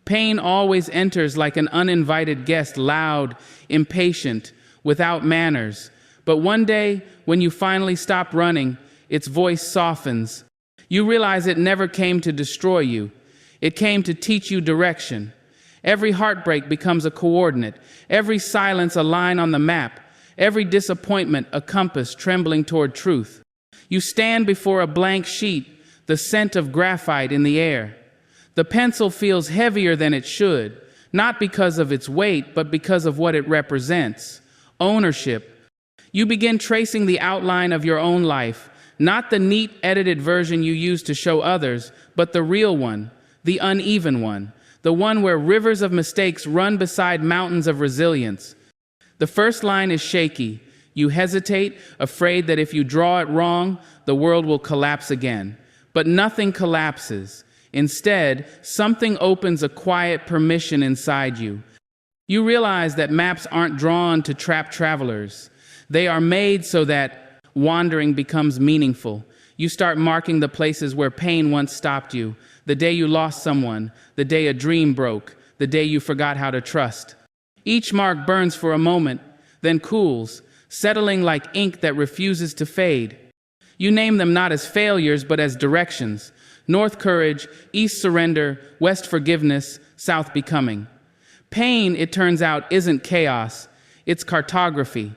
Pain always enters like an uninvited guest, loud, impatient, without manners. But one day, when you finally stop running, its voice softens. You realize it never came to destroy you. It came to teach you direction. Every heartbreak becomes a coordinate, every silence a line on the map, every disappointment a compass trembling toward truth. You stand before a blank sheet, the scent of graphite in the air. The pencil feels heavier than it should, not because of its weight, but because of what it represents: ownership. You begin tracing the outline of your own life, not the neat, edited version you use to show others, but the real one, the uneven one, the one where rivers of mistakes run beside mountains of resilience. The first line is shaky. You hesitate, afraid that if you draw it wrong, the world will collapse again. But nothing collapses. Instead, something opens a quiet permission inside you. You realize that maps aren't drawn to trap travelers. They are made so that wandering becomes meaningful. You start marking the places where pain once stopped you, the day you lost someone, the day a dream broke, the day you forgot how to trust. Each mark burns for a moment, then cools, settling like ink that refuses to fade. You name them not as failures, but as directions: north courage, east surrender, west forgiveness, south becoming. Pain, it turns out, isn't chaos, it's cartography.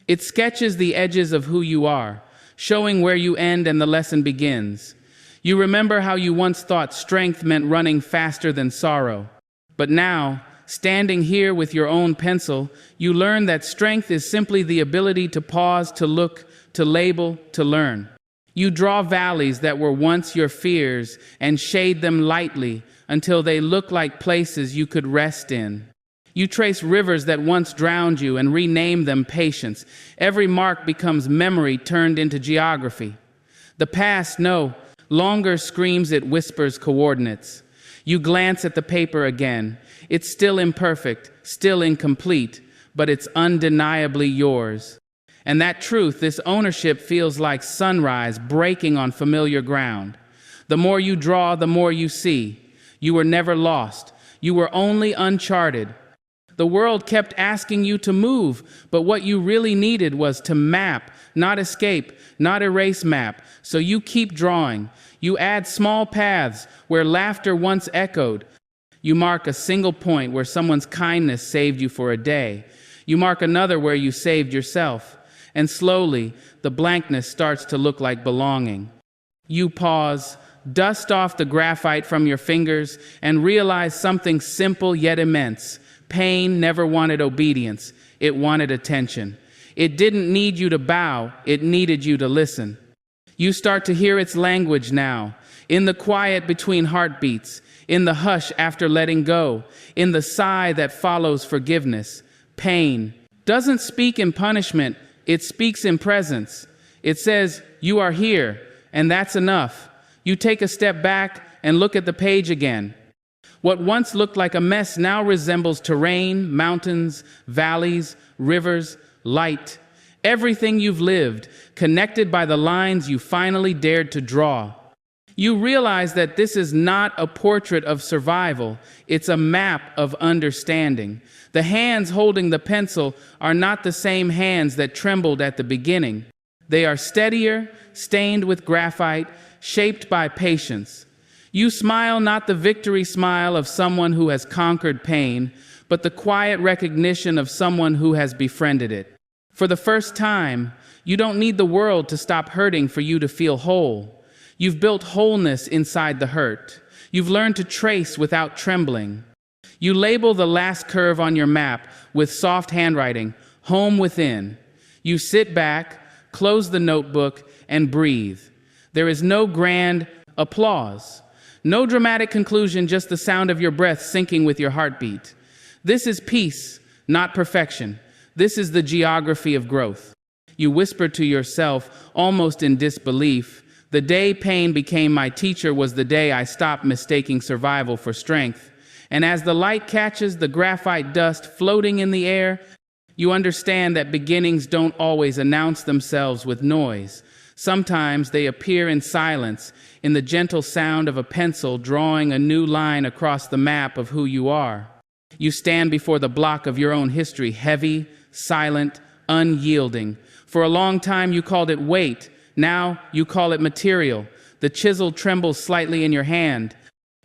It sketches the edges of who you are, showing where you end and the lesson begins. You remember how you once thought strength meant running faster than sorrow. But now, standing here with your own pencil, you learn that strength is simply the ability to pause, to look, to label, to learn. You draw valleys that were once your fears and shade them lightly until they look like places you could rest in. You trace rivers that once drowned you and rename them patience. Every mark becomes memory turned into geography. The past no longer screams, it whispers coordinates. You glance at the paper again. It's still imperfect, still incomplete, but it's undeniably yours. And that truth, this ownership, feels like sunrise breaking on familiar ground. The more you draw, the more you see. You were never lost. You were only uncharted. The world kept asking you to move, but what you really needed was to map, not escape, not erase map. So you keep drawing. You add small paths where laughter once echoed. You mark a single point where someone's kindness saved you for a day. You mark another where you saved yourself. And slowly, the blankness starts to look like belonging. You pause, dust off the graphite from your fingers, and realize something simple yet immense. Pain never wanted obedience. It wanted attention. It didn't need you to bow. It needed you to listen. You start to hear its language now, in the quiet between heartbeats, in the hush after letting go, in the sigh that follows forgiveness. Pain doesn't speak in punishment. It speaks in presence. It says, "You are here," and that's enough. You take a step back and look at the page again. What once looked like a mess now resembles terrain, mountains, valleys, rivers, light. Everything you've lived, connected by the lines you finally dared to draw. You realize that this is not a portrait of survival, it's a map of understanding. The hands holding the pencil are not the same hands that trembled at the beginning. They are steadier, stained with graphite, shaped by patience. You smile not the victory smile of someone who has conquered pain, but the quiet recognition of someone who has befriended it. For the first time, you don't need the world to stop hurting for you to feel whole. You've built wholeness inside the hurt. You've learned to trace without trembling. You label the last curve on your map with soft handwriting, "Home Within." You sit back, close the notebook, and breathe. There is no grand applause. No dramatic conclusion, just the sound of your breath syncing with your heartbeat. This is peace, not perfection. This is the geography of growth. You whisper to yourself, almost in disbelief, "The day pain became my teacher was the day I stopped mistaking survival for strength." And as the light catches the graphite dust floating in the air, you understand that beginnings don't always announce themselves with noise. Sometimes they appear in silence, in the gentle sound of a pencil drawing a new line across the map of who you are. You stand before the block of your own history, heavy, silent, unyielding. For a long time you called it weight. Now you call it material. The chisel trembles slightly in your hand.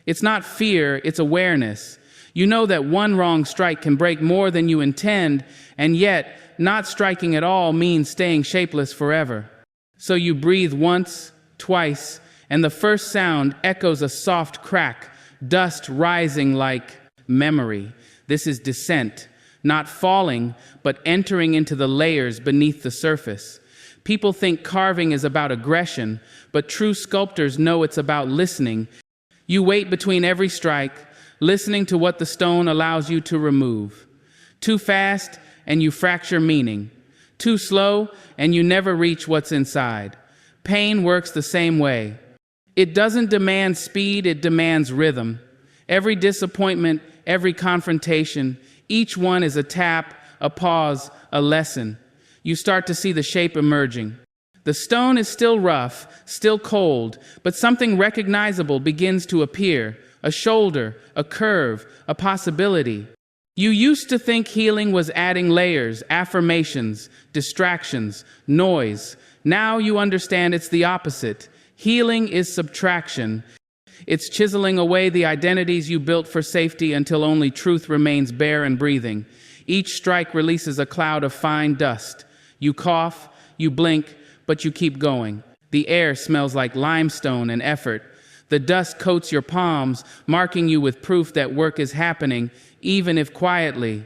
It's not fear, it's awareness. You know that one wrong strike can break more than you intend, and yet not striking at all means staying shapeless forever. So you breathe once, twice, and the first sound echoes a soft crack, dust rising like memory. This is descent, not falling, but entering into the layers beneath the surface. People think carving is about aggression, but true sculptors know it's about listening. You wait between every strike, listening to what the stone allows you to remove. Too fast, and you fracture meaning. Too slow, and you never reach what's inside. Pain works the same way. It doesn't demand speed, it demands rhythm. Every disappointment, every confrontation, each one is a tap, a pause, a lesson. You start to see the shape emerging. The stone is still rough, still cold, but something recognizable begins to appear. A shoulder, a curve, a possibility. You used to think healing was adding layers, affirmations, distractions, noise. Now you understand it's the opposite. Healing is subtraction. It's chiseling away the identities you built for safety until only truth remains bare and breathing. Each strike releases a cloud of fine dust. You cough, you blink, but you keep going. The air smells like limestone and effort. The dust coats your palms, marking you with proof that work is happening, even if quietly.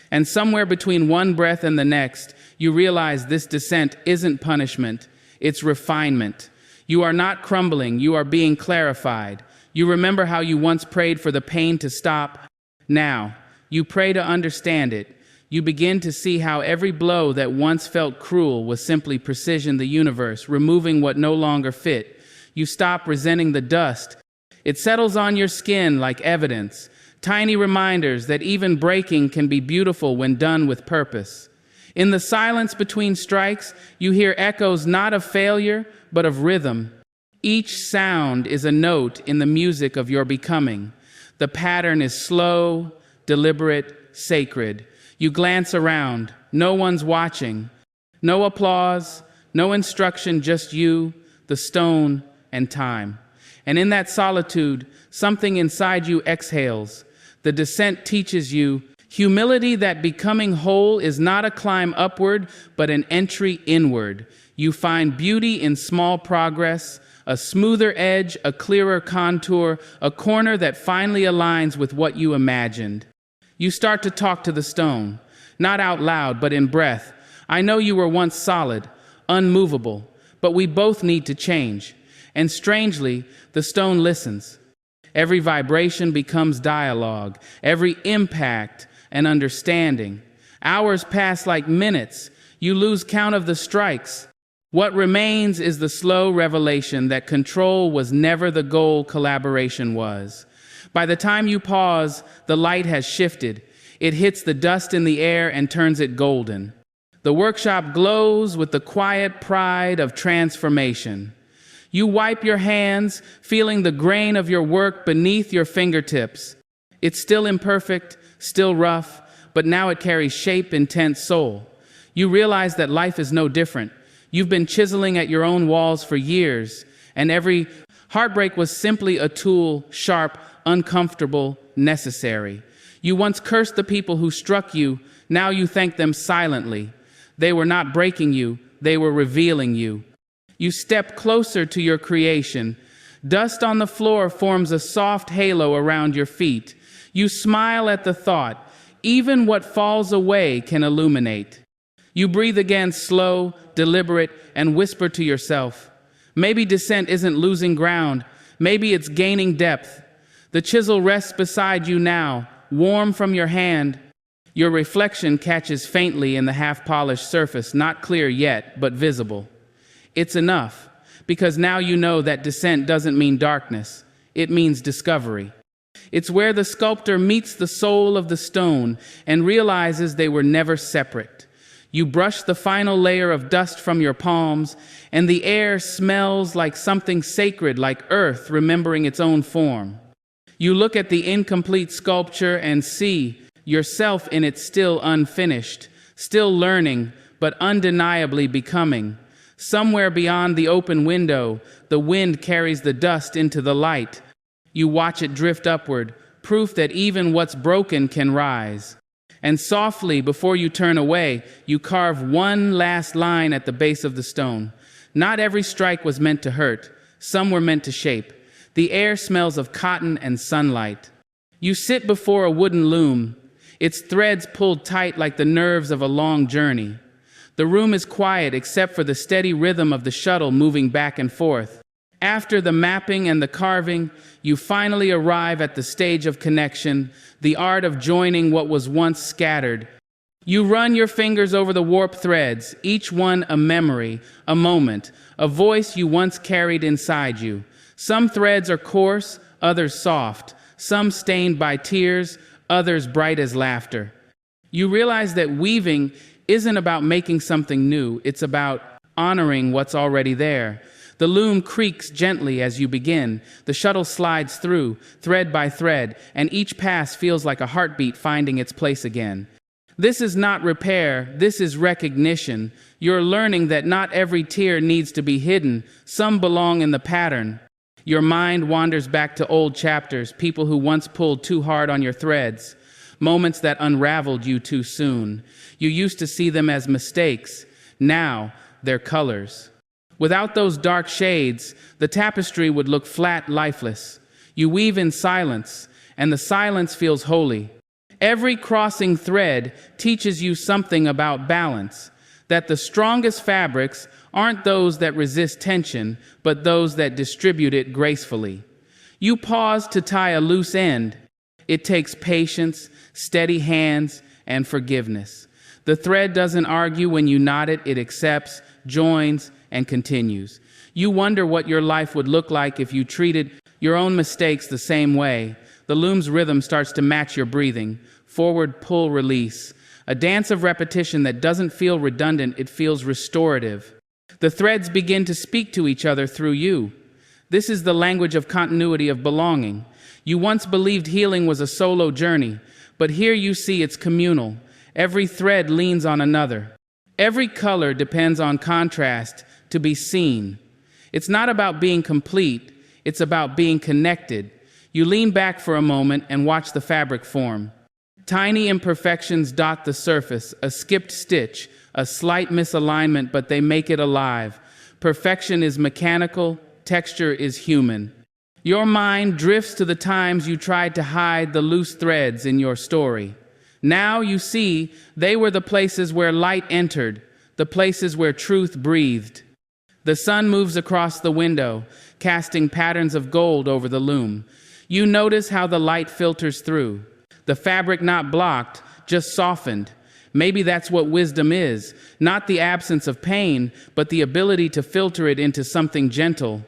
And somewhere between one breath and the next, you realize this descent isn't punishment, it's refinement. You are not crumbling, you are being clarified. You remember how you once prayed for the pain to stop. Now, you pray to understand it. You begin to see how every blow that once felt cruel was simply precision, the universe, removing what no longer fit. You stop resenting the dust. It settles on your skin like evidence, tiny reminders that even breaking can be beautiful when done with purpose. In the silence between strikes, you hear echoes not of failure, but of rhythm. Each sound is a note in the music of your becoming. The pattern is slow, deliberate, sacred. You glance around. No one's watching. No applause, no instruction, just you, the stone, and time. And in that solitude, something inside you exhales. The descent teaches you humility, that becoming whole is not a climb upward, but an entry inward. You find beauty in small progress, a smoother edge, a clearer contour, a corner that finally aligns with what you imagined. You start to talk to the stone, not out loud, but in breath. I know you were once solid, unmovable, but we both need to change. And strangely, the stone listens. Every vibration becomes dialogue, every impact an understanding. Hours pass like minutes. You lose count of the strikes. What remains is the slow revelation that control was never the goal, collaboration was. By the time you pause, the light has shifted. It hits the dust in the air and turns it golden. The workshop glows with the quiet pride of transformation. You wipe your hands, feeling the grain of your work beneath your fingertips. It's still imperfect, still rough, but now it carries shape, intent, soul. You realize that life is no different. You've been chiseling at your own walls for years, and every heartbreak was simply a tool, sharp, uncomfortable, necessary. You once cursed the people who struck you, now you thank them silently. They were not breaking you, they were revealing you. You step closer to your creation. Dust on the floor forms a soft halo around your feet. You smile at the thought, even what falls away can illuminate. You breathe again, slow, deliberate, and whisper to yourself. Maybe descent isn't losing ground. Maybe it's gaining depth. The chisel rests beside you now, warm from your hand. Your reflection catches faintly in the half-polished surface, not clear yet, but visible. It's enough, because now you know that descent doesn't mean darkness. It means discovery. It's where the sculptor meets the soul of the stone and realizes they were never separate. You brush the final layer of dust from your palms, and the air smells like something sacred, like earth remembering its own form. You look at the incomplete sculpture and see yourself in it, still unfinished, still learning, but undeniably becoming. Somewhere beyond the open window, the wind carries the dust into the light. You watch it drift upward, proof that even what's broken can rise. And softly, before you turn away, you carve one last line at the base of the stone. Not every strike was meant to hurt. Some were meant to shape. The air smells of cotton and sunlight. You sit before a wooden loom, its threads pulled tight like the nerves of a long journey. The room is quiet except for the steady rhythm of the shuttle moving back and forth. After the mapping and the carving, you finally arrive at the stage of connection, the art of joining what was once scattered. You run your fingers over the warped threads, each one a memory, a moment, a voice you once carried inside you. Some threads are coarse, others soft, some stained by tears, others bright as laughter. You realize that weaving isn't about making something new, it's about honoring what's already there. The loom creaks gently as you begin. The shuttle slides through, thread by thread, and each pass feels like a heartbeat finding its place again. This is not repair, this is recognition. You're learning that not every tear needs to be hidden. Some belong in the pattern. Your mind wanders back to old chapters, people who once pulled too hard on your threads, moments that unraveled you too soon. You used to see them as mistakes. Now, they're colors. Without those dark shades, the tapestry would look flat, lifeless. You weave in silence, and the silence feels holy. Every crossing thread teaches you something about balance, that the strongest fabrics aren't those that resist tension, but those that distribute it gracefully. You pause to tie a loose end. It takes patience, steady hands, and forgiveness. The thread doesn't argue when you knot it, it accepts, joins, and continues. You wonder what your life would look like if you treated your own mistakes the same way. The loom's rhythm starts to match your breathing. Forward, pull, release. A dance of repetition that doesn't feel redundant, it feels restorative. The threads begin to speak to each other through you. This is the language of continuity, of belonging. You once believed healing was a solo journey, but here you see it's communal. Every thread leans on another. Every color depends on contrast to be seen. It's not about being complete, it's about being connected. You lean back for a moment and watch the fabric form. Tiny imperfections dot the surface, a skipped stitch, a slight misalignment, but they make it alive. Perfection is mechanical, texture is human. Your mind drifts to the times you tried to hide the loose threads in your story. Now you see they were the places where light entered, the places where truth breathed. The sun moves across the window, casting patterns of gold over the loom. You notice how the light filters through. The fabric not blocked, just softened. Maybe that's what wisdom is, not the absence of pain, but the ability to filter it into something gentle.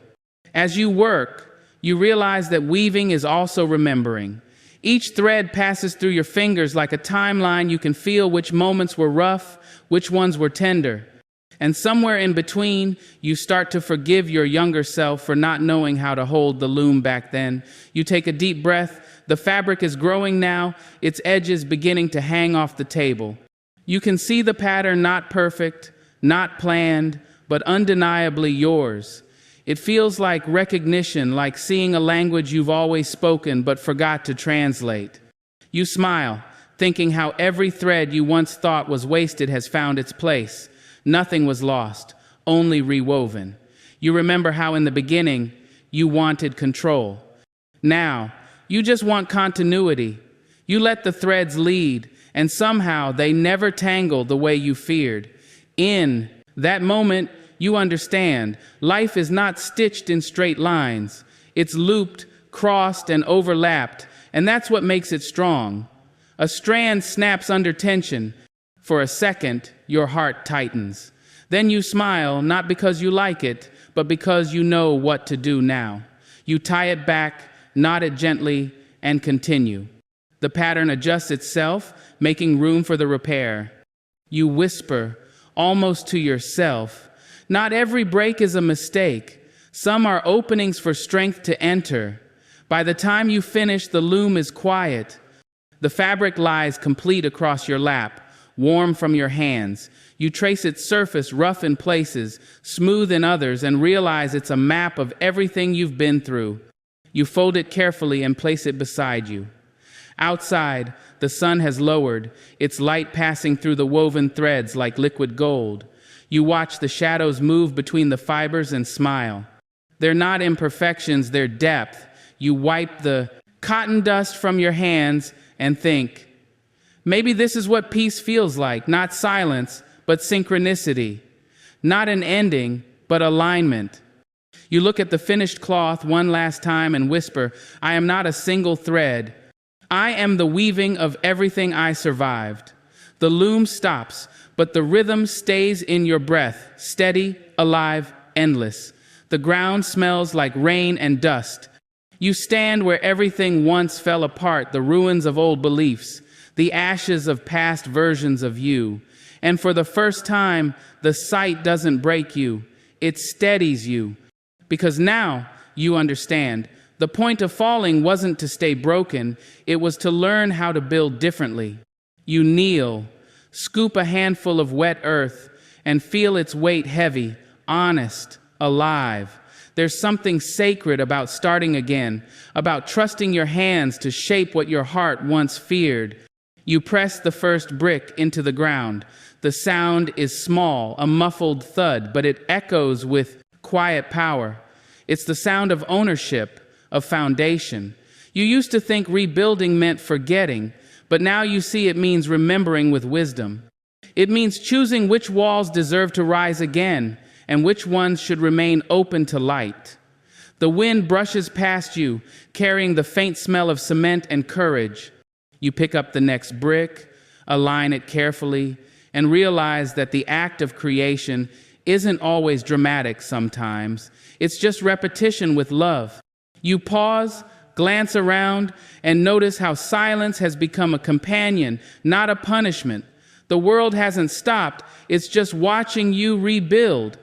As you work, you realize that weaving is also remembering. Each thread passes through your fingers like a timeline. You can feel which moments were rough, which ones were tender. And somewhere in between, you start to forgive your younger self for not knowing how to hold the loom back then. You take a deep breath. The fabric is growing now, its edges beginning to hang off the table. You can see the pattern, not perfect, not planned, but undeniably yours. It feels like recognition, like seeing a language you've always spoken but forgot to translate. You smile, thinking how every thread you once thought was wasted has found its place. Nothing was lost, only rewoven. You remember how in the beginning you wanted control. Now, you just want continuity. You let the threads lead, and somehow they never tangle the way you feared. In that moment, you understand life is not stitched in straight lines. It's looped, crossed, and overlapped, and that's what makes it strong. A strand snaps under tension. For a second, your heart tightens. Then you smile, not because you like it, but because you know what to do now. You tie it back, knot it gently, and continue. The pattern adjusts itself, making room for the repair. You whisper, almost to yourself. Not every break is a mistake. Some are openings for strength to enter. By the time you finish, the loom is quiet. The fabric lies complete across your lap, warm from your hands. You trace its surface, rough in places, smooth in others, and realize it's a map of everything you've been through. You fold it carefully and place it beside you. Outside, the sun has lowered, its light passing through the woven threads like liquid gold. You watch the shadows move between the fibers and smile. They're not imperfections, they're depth. You wipe the cotton dust from your hands and think, maybe this is what peace feels like, not silence, but synchronicity. Not an ending, but alignment. You look at the finished cloth one last time and whisper, I am not a single thread. I am the weaving of everything I survived. The loom stops, but the rhythm stays in your breath, steady, alive, endless. The ground smells like rain and dust. You stand where everything once fell apart, the ruins of old beliefs, the ashes of past versions of you. And for the first time, the sight doesn't break you, it steadies you. Because now you understand. The point of falling wasn't to stay broken, it was to learn how to build differently. You kneel, scoop a handful of wet earth, and feel its weight heavy, honest, alive. There's something sacred about starting again, about trusting your hands to shape what your heart once feared. You press the first brick into the ground. The sound is small, a muffled thud, but it echoes with quiet power. It's the sound of ownership, of foundation. You used to think rebuilding meant forgetting, but now you see it means remembering with wisdom. It means choosing which walls deserve to rise again and which ones should remain open to light. The wind brushes past you, carrying the faint smell of cement and courage. You pick up the next brick, align it carefully, and realize that the act of creation isn't always dramatic sometimes. It's just repetition with love. You pause, glance around, and notice how silence has become a companion, not a punishment. The world hasn't stopped, it's just watching you rebuild.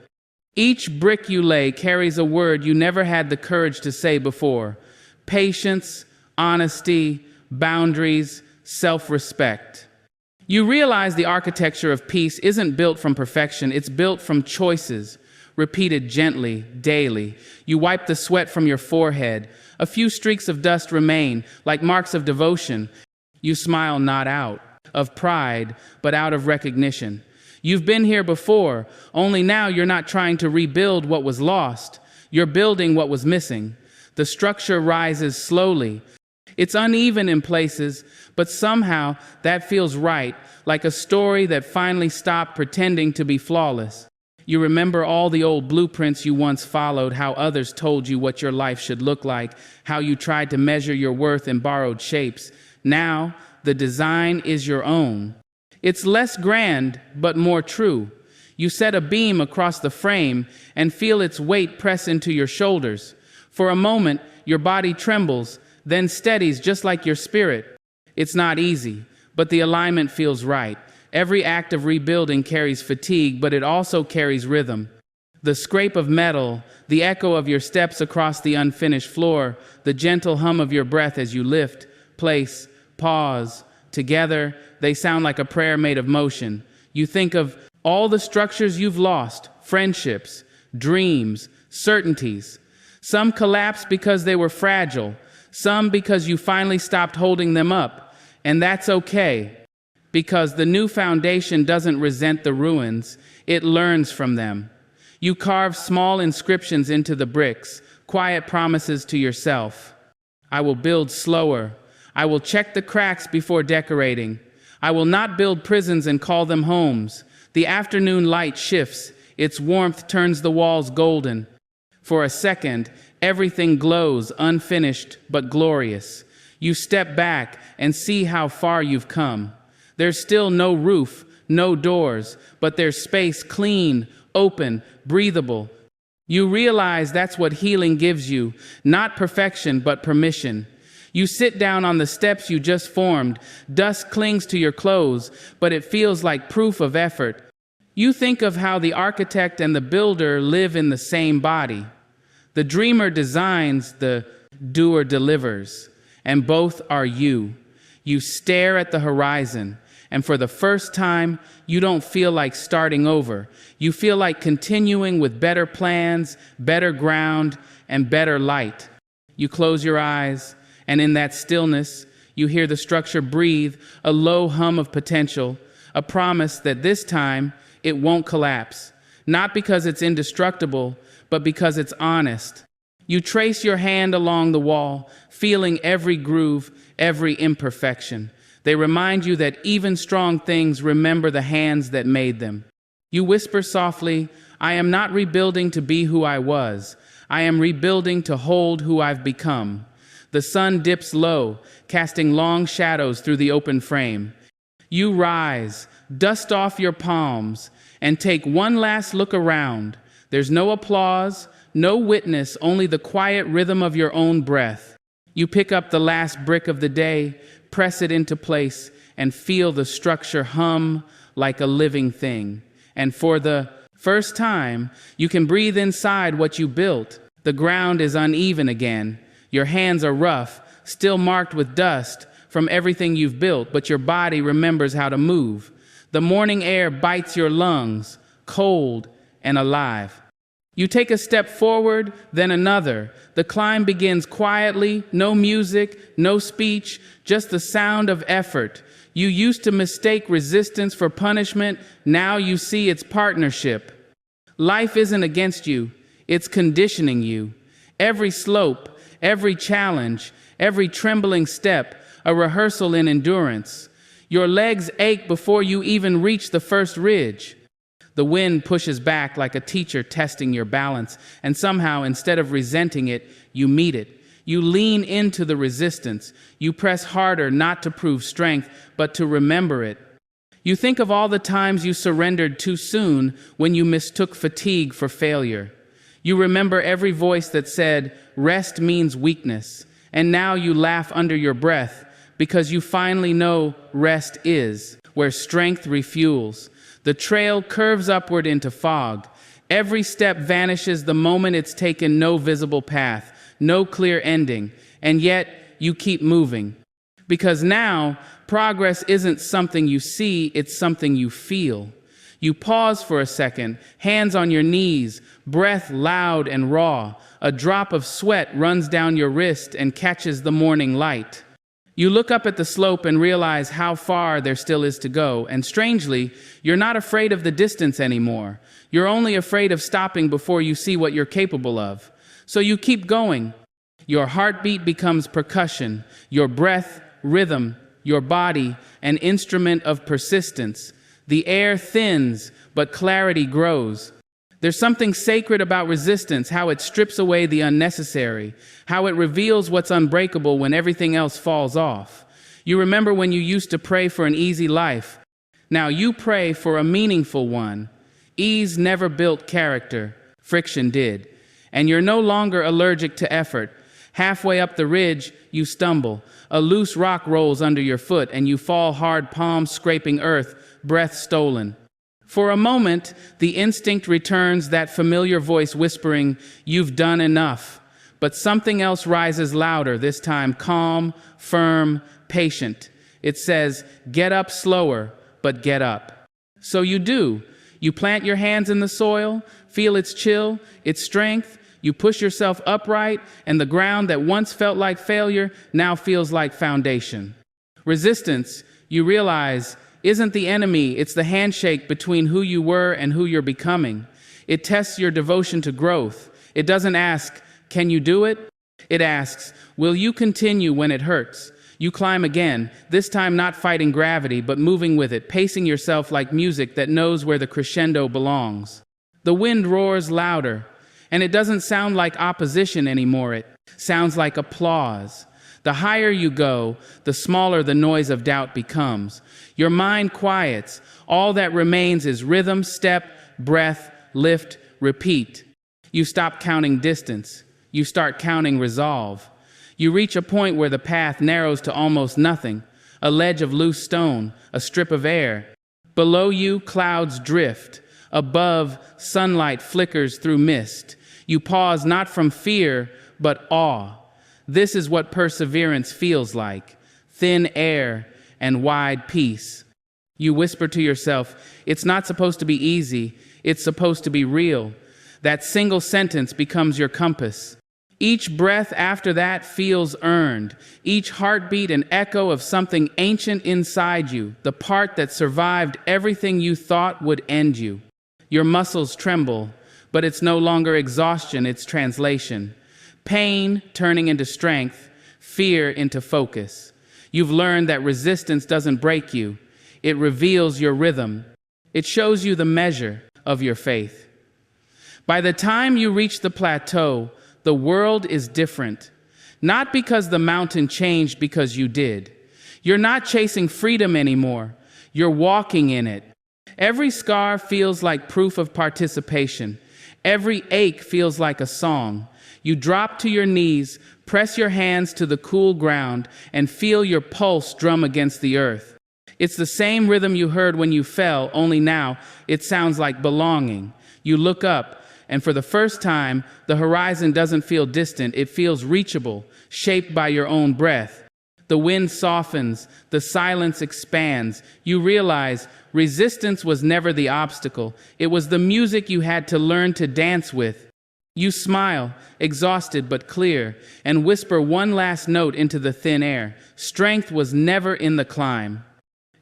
Each brick you lay carries a word you never had the courage to say before. Patience, honesty, boundaries, self-respect. You realize the architecture of peace isn't built from perfection, it's built from choices, repeated gently, daily. You wipe the sweat from your forehead. A few streaks of dust remain, like marks of devotion. You smile not out of pride, but out of recognition. You've been here before, only now you're not trying to rebuild what was lost. You're building what was missing. The structure rises slowly. It's uneven in places, but somehow that feels right, like a story that finally stopped pretending to be flawless. You remember all the old blueprints you once followed, how others told you what your life should look like, how you tried to measure your worth in borrowed shapes. Now, the design is your own. It's less grand, but more true. You set a beam across the frame and feel its weight press into your shoulders. For a moment, your body trembles, then steadies just like your spirit. It's not easy, but the alignment feels right. Every act of rebuilding carries fatigue, but it also carries rhythm. The scrape of metal, the echo of your steps across the unfinished floor, the gentle hum of your breath as you lift, place, pause. Together, they sound like a prayer made of motion. You think of all the structures you've lost, friendships, dreams, certainties. Some collapsed because they were fragile, some because you finally stopped holding them up. And that's okay, because the new foundation doesn't resent the ruins, it learns from them. You carve small inscriptions into the bricks, quiet promises to yourself. I will build slower. I will check the cracks before decorating. I will not build prisons and call them homes. The afternoon light shifts. Its warmth turns the walls golden. For a second, everything glows, unfinished but glorious. You step back and see how far you've come. There's still no roof, no doors, but there's space, clean, open, breathable. You realize that's what healing gives you, not perfection, but permission. You sit down on the steps you just formed. Dust clings to your clothes, but it feels like proof of effort. You think of how the architect and the builder live in the same body. The dreamer designs, the doer delivers, and both are you. You stare at the horizon, and for the first time, you don't feel like starting over. You feel like continuing with better plans, better ground, and better light. You close your eyes, and in that stillness, you hear the structure breathe, a low hum of potential, a promise that this time it won't collapse, not because it's indestructible, but because it's honest. You trace your hand along the wall, feeling every groove, every imperfection. They remind you that even strong things remember the hands that made them. You whisper softly, "I am not rebuilding to be who I was. I am rebuilding to hold who I've become." The sun dips low, casting long shadows through the open frame. You rise, dust off your palms, and take one last look around. There's no applause, no witness, only the quiet rhythm of your own breath. You pick up the last brick of the day, press it into place, and feel the structure hum like a living thing. And for the first time, you can breathe inside what you built. The ground is uneven again. Your hands are rough, still marked with dust from everything you've built, but your body remembers how to move. The morning air bites your lungs, cold and alive. You take a step forward, then another. The climb begins quietly, no music, no speech, just the sound of effort. You used to mistake resistance for punishment, now you see its partnership. Life isn't against you, it's conditioning you. Every slope, every challenge, every trembling step, a rehearsal in endurance. Your legs ache before you even reach the first ridge. The wind pushes back like a teacher testing your balance, and somehow, instead of resenting it, you meet it. You lean into the resistance. You press harder, not to prove strength, but to remember it. You think of all the times you surrendered too soon when you mistook fatigue for failure. You remember every voice that said, "Rest means weakness," and now you laugh under your breath because you finally know rest is, where strength refuels. The trail curves upward into fog. Every step vanishes the moment it's taken, no visible path, no clear ending, and yet you keep moving. Because now, progress isn't something you see, it's something you feel. You pause for a second, hands on your knees, breath loud and raw. A drop of sweat runs down your wrist and catches the morning light. You look up at the slope and realize how far there still is to go, and strangely, you're not afraid of the distance anymore. You're only afraid of stopping before you see what you're capable of. So you keep going. Your heartbeat becomes percussion, your breath, rhythm, your body, an instrument of persistence. The air thins, but clarity grows. There's something sacred about resistance, how it strips away the unnecessary, how it reveals what's unbreakable when everything else falls off. You remember when you used to pray for an easy life. Now you pray for a meaningful one. Ease never built character, friction did. And you're no longer allergic to effort. Halfway up the ridge, you stumble. A loose rock rolls under your foot and you fall hard, palms scraping earth, breath stolen. For a moment, the instinct returns, that familiar voice whispering, "You've done enough." But something else rises louder, this time calm, firm, patient. It says, "Get up slower, but get up." So you do. You plant your hands in the soil, feel its chill, its strength. You push yourself upright, and the ground that once felt like failure now feels like foundation. Resistance, you realize, isn't the enemy, it's the handshake between who you were and who you're becoming. It tests your devotion to growth. It doesn't ask, "Can you do it?" It asks, "Will you continue when it hurts?" You climb again, this time not fighting gravity, but moving with it, pacing yourself like music that knows where the crescendo belongs. The wind roars louder, and it doesn't sound like opposition anymore, it sounds like applause. The higher you go, the smaller the noise of doubt becomes. Your mind quiets. All that remains is rhythm, step, breath, lift, repeat. You stop counting distance. You start counting resolve. You reach a point where the path narrows to almost nothing, a ledge of loose stone, a strip of air. Below you, clouds drift. Above, sunlight flickers through mist. You pause not from fear, but awe. This is what perseverance feels like: thin air and wide peace. You whisper to yourself, it's not supposed to be easy, it's supposed to be real. That single sentence becomes your compass. Each breath after that feels earned, each heartbeat an echo of something ancient inside you, the part that survived everything you thought would end you. Your muscles tremble, but it's no longer exhaustion, it's translation. Pain turning into strength, fear into focus. You've learned that resistance doesn't break you, it reveals your rhythm. It shows you the measure of your faith. By the time you reach the plateau, the world is different. Not because the mountain changed, because you did. You're not chasing freedom anymore. You're walking in it. Every scar feels like proof of participation. Every ache feels like a song. You drop to your knees, press your hands to the cool ground, and feel your pulse drum against the earth. It's the same rhythm you heard when you fell, only now it sounds like belonging. You look up, and for the first time, the horizon doesn't feel distant, it feels reachable, shaped by your own breath. The wind softens, the silence expands. You realize resistance was never the obstacle, it was the music you had to learn to dance with. You smile, exhausted but clear, and whisper one last note into the thin air. Strength was never in the climb,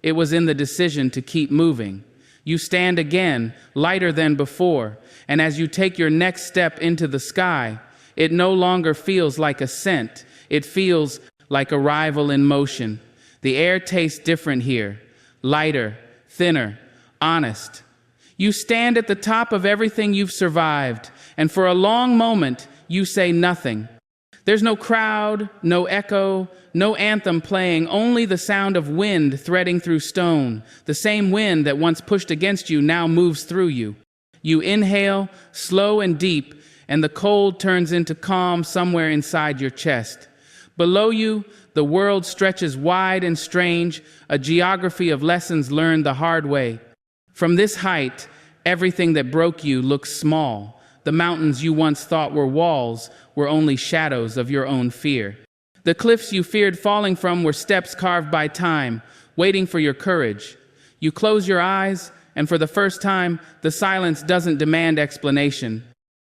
it was in the decision to keep moving. You stand again, lighter than before, and as you take your next step into the sky, it no longer feels like ascent, it feels like arrival in motion. The air tastes different here, lighter, thinner, honest. You stand at the top of everything you've survived, and for a long moment, you say nothing. There's no crowd, no echo, no anthem playing, only the sound of wind threading through stone. The same wind that once pushed against you now moves through you. You inhale, slow and deep, and the cold turns into calm somewhere inside your chest. Below you, the world stretches wide and strange, a geography of lessons learned the hard way. From this height, everything that broke you looks small. The mountains you once thought were walls were only shadows of your own fear. The cliffs you feared falling from were steps carved by time, waiting for your courage. You close your eyes, and for the first time, the silence doesn't demand explanation.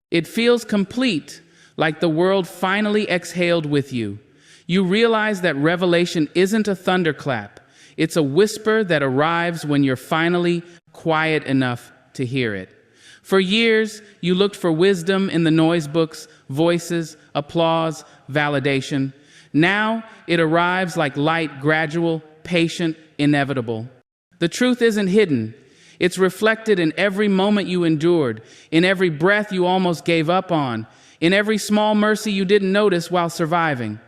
It feels complete, like the world finally exhaled with you. You realize that revelation isn't a thunderclap. It's a whisper that arrives when you're finally quiet enough to hear it. For years, you looked for wisdom in the noise books, voices, applause, validation. Now, it arrives like light, gradual, patient, inevitable. The truth isn't hidden. It's reflected in every moment you endured, in every breath you almost gave up on, in every small mercy you didn't notice while surviving.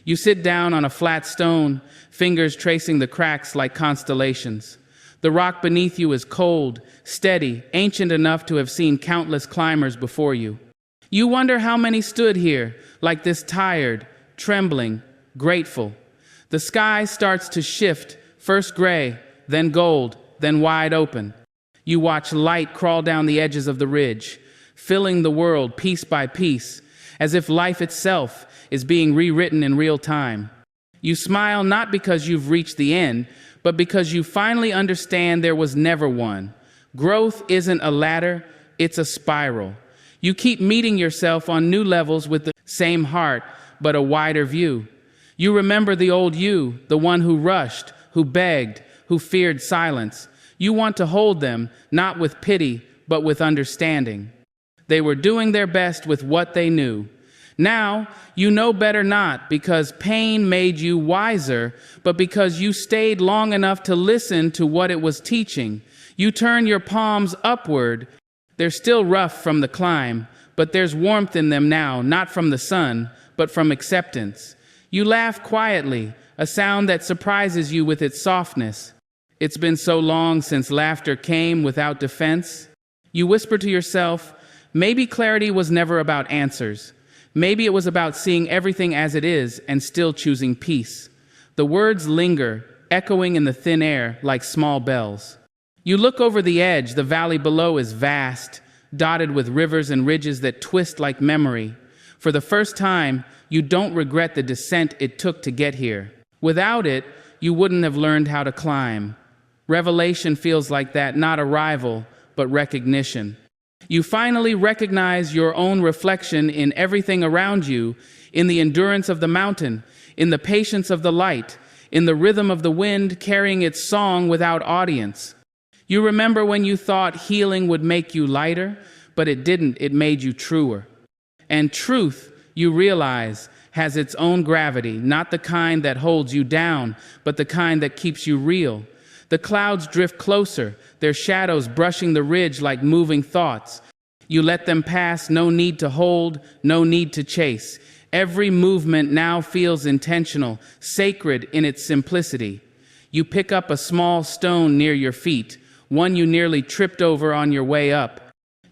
You sit down on a flat stone, fingers tracing the cracks like constellations. The rock beneath you is cold, steady, ancient enough to have seen countless climbers before you. You wonder how many stood here, like this, tired, trembling, grateful. The sky starts to shift, first gray, then gold, then wide open. You watch light crawl down the edges of the ridge, filling the world piece by piece, as if life itself is being rewritten in real time. You smile not because you've reached the end, but because you finally understand there was never one. Growth isn't a ladder, it's a spiral. You keep meeting yourself on new levels with the same heart, but a wider view. You remember the old you, the one who rushed, who begged, who feared silence. You want to hold them, not with pity, but with understanding. They were doing their best with what they knew. Now, you know better not because pain made you wiser, but because you stayed long enough to listen to what it was teaching. You turn your palms upward. They're still rough from the climb, but there's warmth in them now, not from the sun, but from acceptance. You laugh quietly, a sound that surprises you with its softness. It's been so long since laughter came without defense. You whisper to yourself, maybe clarity was never about answers. Maybe it was about seeing everything as it is and still choosing peace. The words linger, echoing in the thin air like small bells. You look over the edge, the valley below is vast, dotted with rivers and ridges that twist like memory. For the first time, you don't regret the descent it took to get here. Without it, you wouldn't have learned how to climb. Revelation feels like that, not arrival, but recognition. You finally recognize your own reflection in everything around you, in the endurance of the mountain, in the patience of the light, in the rhythm of the wind carrying its song without audience. You remember when you thought healing would make you lighter, but it didn't, it made you truer. And truth, you realize, has its own gravity, not the kind that holds you down, but the kind that keeps you real. The clouds drift closer, their shadows brushing the ridge like moving thoughts. You let them pass, no need to hold, no need to chase. Every movement now feels intentional, sacred in its simplicity. You pick up a small stone near your feet, one you nearly tripped over on your way up.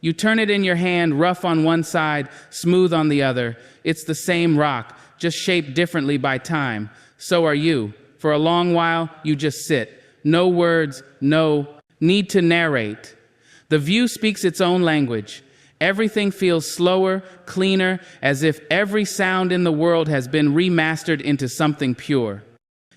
You turn it in your hand, rough on one side, smooth on the other. It's the same rock, just shaped differently by time. So are you. For a long while, you just sit. No words, no need to narrate. The view speaks its own language. Everything feels slower, cleaner, as if every sound in the world has been remastered into something pure.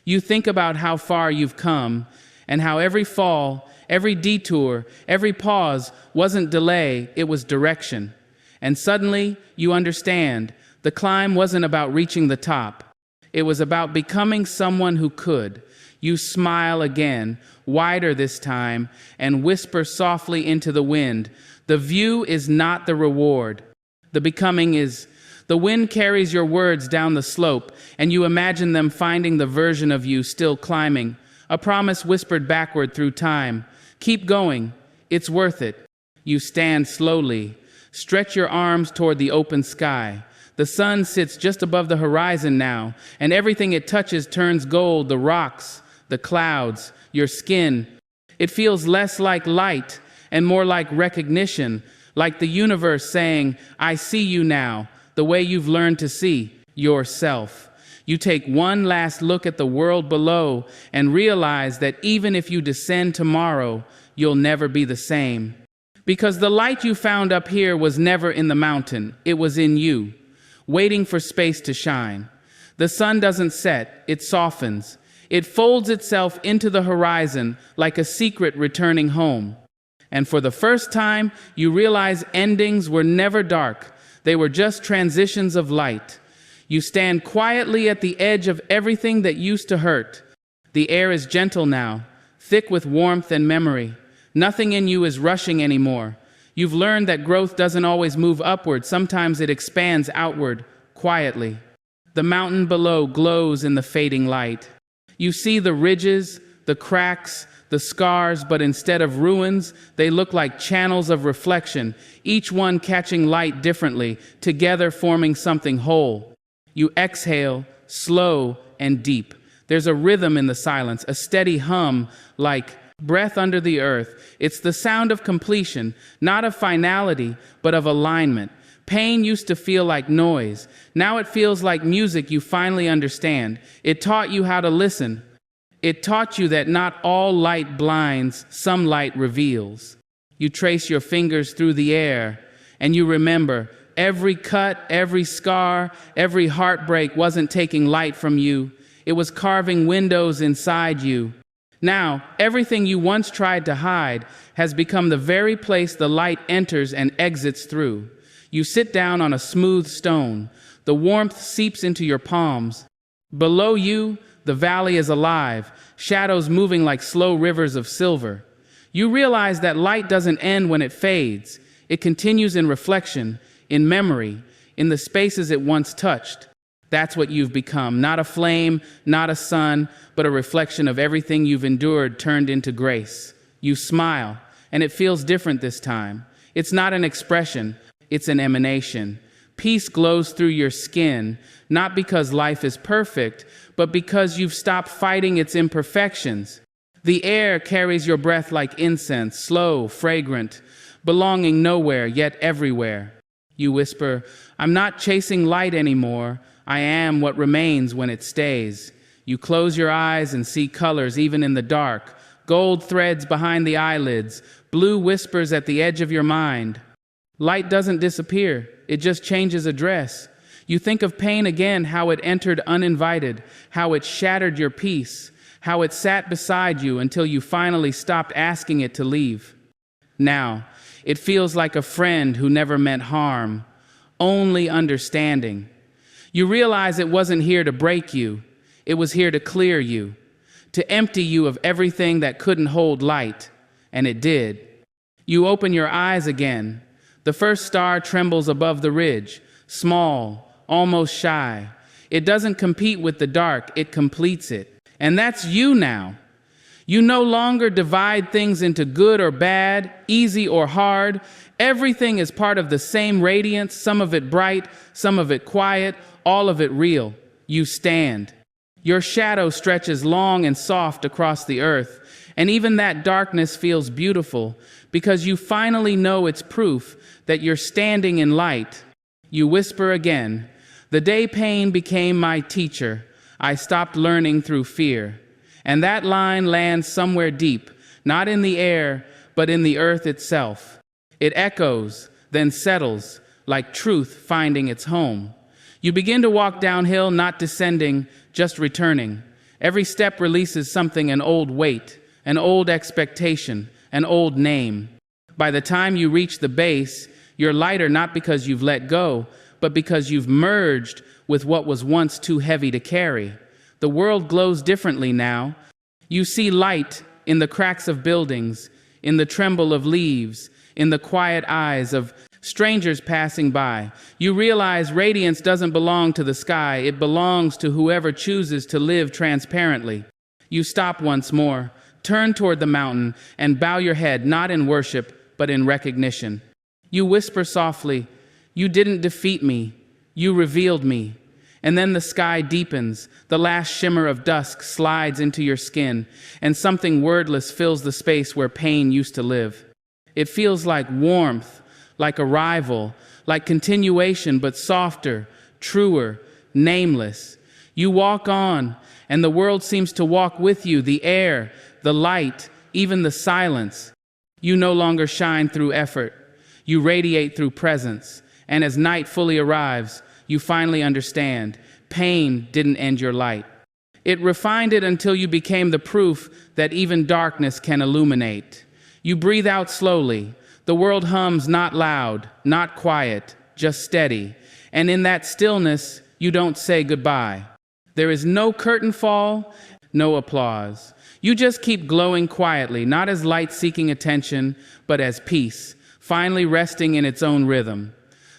You think about how far you've come, and how every fall, every detour, every pause wasn't delay, it was direction. And suddenly, you understand, the climb wasn't about reaching the top. It was about becoming someone who could. You smile again, wider this time, and whisper softly into the wind. The view is not the reward. The becoming is. The wind carries your words down the slope, and you imagine them finding the version of you still climbing. A promise whispered backward through time. Keep going. It's worth it. You stand slowly. Stretch your arms toward the open sky. The sun sits just above the horizon now, and everything it touches turns gold, the rocks, the clouds, your skin. It feels less like light and more like recognition, like the universe saying, I see you now, the way you've learned to see yourself. You take one last look at the world below and realize that even if you descend tomorrow, you'll never be the same. Because the light you found up here was never in the mountain, it was in you, waiting for space to shine. The sun doesn't set, it softens. It folds itself into the horizon like a secret returning home. And for the first time, you realize endings were never dark. They were just transitions of light. You stand quietly at the edge of everything that used to hurt. The air is gentle now, thick with warmth and memory. Nothing in you is rushing anymore. You've learned that growth doesn't always move upward. Sometimes it expands outward, quietly. The mountain below glows in the fading light. You see the ridges, the cracks, the scars, but instead of ruins, they look like channels of reflection, each one catching light differently, together forming something whole. You exhale, slow and deep. There's a rhythm in the silence, a steady hum, like breath under the earth. It's the sound of completion, not of finality, but of alignment. Pain used to feel like noise. Now it feels like music you finally understand. It taught you how to listen. It taught you that not all light blinds, some light reveals. You trace your fingers through the air, and you remember every cut, every scar, every heartbreak wasn't taking light from you. It was carving windows inside you. Now, everything you once tried to hide has become the very place the light enters and exits through. You sit down on a smooth stone. The warmth seeps into your palms. Below you, the valley is alive, shadows moving like slow rivers of silver. You realize that light doesn't end when it fades. It continues in reflection, in memory, in the spaces it once touched. That's what you've become, not a flame, not a sun, but a reflection of everything you've endured turned into grace. You smile, and it feels different this time. It's not an expression, it's an emanation. Peace glows through your skin, not because life is perfect, but because you've stopped fighting its imperfections. The air carries your breath like incense, slow, fragrant, belonging nowhere, yet everywhere. You whisper, I'm not chasing light anymore. I am what remains when it stays. You close your eyes and see colors even in the dark. Gold threads behind the eyelids, blue whispers at the edge of your mind. Light doesn't disappear, it just changes address. You think of pain again, how it entered uninvited, how it shattered your peace, how it sat beside you until you finally stopped asking it to leave. Now, it feels like a friend who never meant harm, only understanding. You realize it wasn't here to break you, it was here to clear you, to empty you of everything that couldn't hold light, and it did. You open your eyes again. The first star trembles above the ridge, small, almost shy. It doesn't compete with the dark, it completes it. And that's you now. You no longer divide things into good or bad, easy or hard. Everything is part of the same radiance, some of it bright, some of it quiet, all of it real. You stand. Your shadow stretches long and soft across the earth, and even that darkness feels beautiful because you finally know it's proof that you're standing in light. You whisper again, the day pain became my teacher, I stopped learning through fear. And that line lands somewhere deep, not in the air, but in the earth itself. It echoes, then settles, like truth finding its home. You begin to walk downhill, not descending, just returning. Every step releases something, an old weight, an old expectation, an old name. By the time you reach the base, you're lighter not because you've let go, but because you've merged with what was once too heavy to carry. The world glows differently now. You see light in the cracks of buildings, in the tremble of leaves, in the quiet eyes of strangers passing by. You realize radiance doesn't belong to the sky, it belongs to whoever chooses to live transparently. You stop once more, turn toward the mountain, and bow your head not in worship, but in recognition. You whisper softly, you didn't defeat me, you revealed me. And then the sky deepens, the last shimmer of dusk slides into your skin, and something wordless fills the space where pain used to live. It feels like warmth, like arrival, like continuation, but softer, truer, nameless. You walk on, and the world seems to walk with you, the air, the light, even the silence. You no longer shine through effort. You radiate through presence, and as night fully arrives, you finally understand, pain didn't end your light. It refined it until you became the proof that even darkness can illuminate. You breathe out slowly. The world hums not loud, not quiet, just steady. And in that stillness, you don't say goodbye. There is no curtain fall, no applause. You just keep glowing quietly, not as light seeking attention, but as peace, finally resting in its own rhythm.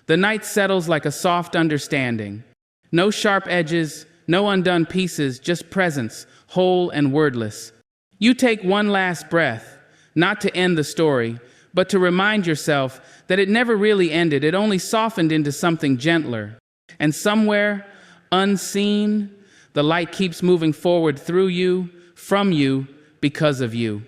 The night settles like a soft understanding. No sharp edges, no undone pieces, just presence, whole and wordless. You take one last breath, not to end the story, but to remind yourself that it never really ended, it only softened into something gentler. And somewhere, unseen, the light keeps moving forward through you, from you, because of you.